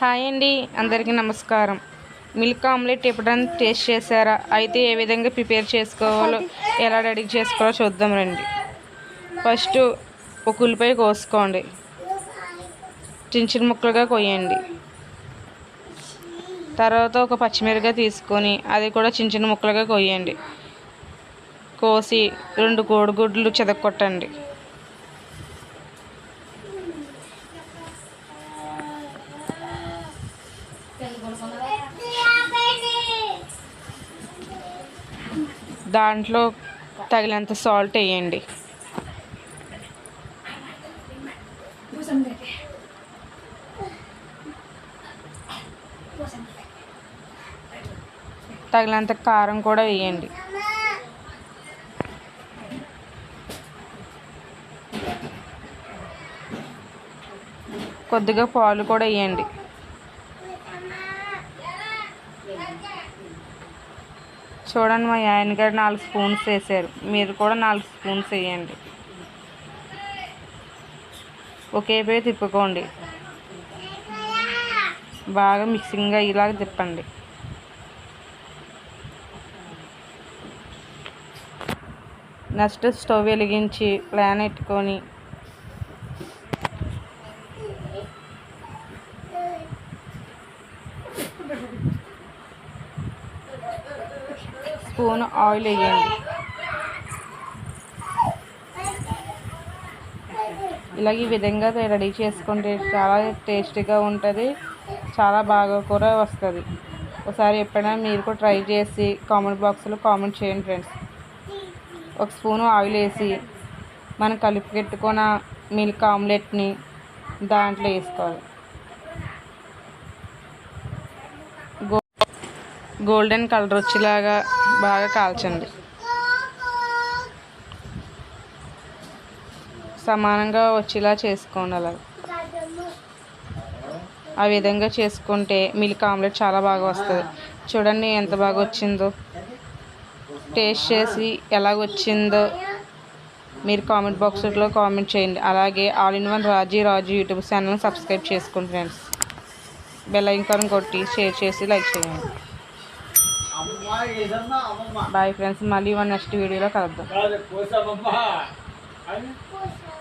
Hi అండి, అందరికీ నమస్కారం. మిల్క్ ఆమ్లెట్ ఎప్పుడైనా టేస్ట్ చేశారా? అయితే ఏ విధంగా ప్రిపేర్ చేసుకోవాలో, ఎలా రెడీ చేసుకోవాలో చూద్దాం రండి. ఫస్ట్ ఒక ఉల్లిపాయ కోసుకోండి, చిన్న చిన్న ముక్కలుగా కోయండి. తర్వాత ఒక పచ్చిమిరపకాయ తీసుకొని అది కూడా చిన్న చిన్న ముక్కలుగా కోయండి. కోసి 2 కోడిగుడ్లు చెదక్కొట్టండి. దాంట్లో తగినంత సాల్ట్ వేయండి. తగినంత కారం కూడా వేయండి. కొద్దిగా పాలు కూడా వేయండి. చూడండి, మా ఆయన గారు 4 స్పూన్స్ వేసారు, మీరు కూడా 4 స్పూన్స్ వేయండి. ఒకేపై తిప్పుకోండి, బాగా మిక్సింగ్ అయ్యేలాగా తిప్పండి. నెక్స్ట్ స్టవ్ వెలిగించి ప్యాన్ పెట్టుకొని స్పూన్ ఆయిల్ వేయండి. ఇలాగ ఈ విధంగా రెడీ చేసుకుంటే చాలా టేస్టీగా ఉంటుంది, చాలా బాగా కూడా వస్తుంది. ఒకసారి ఎప్పుడైనా మీరు కూడా ట్రై చేసి కామెంట్ బాక్స్లో కామెంట్ చేయండి ఫ్రెండ్స్. ఒక స్పూను ఆయిల్ వేసి మనం కలిపి పెట్టుకున్న మిల్క్ ఆమ్లెట్ని దాంట్లో వేసుకోవాలి. గోల్డెన్ కలర్ వచ్చేలాగా బాగా కాల్చండి. సమానంగా వచ్చేలా చేసుకోండి. అలా ఆ విధంగా చేసుకుంటే మిల్క్ ఆమ్లెట్ చాలా బాగా వస్తుంది. చూడండి ఎంత బాగా వచ్చిందో. టేస్ట్ చేసి ఎలా వచ్చిందో మీరు కామెంట్ బాక్స్లో కామెంట్ చేయండి. అలాగే all in one Raju YouTube ఛానల్ని సబ్స్క్రైబ్ చేసుకోండి ఫ్రెండ్స్. బెల్ ఐకాన్ కొట్టి షేర్ చేసి లైక్ చేయండి. బాయ్ ఫ్రెండ్స్, మళ్ళీ నెక్స్ట్ వీడియోలో కలుద్దాం.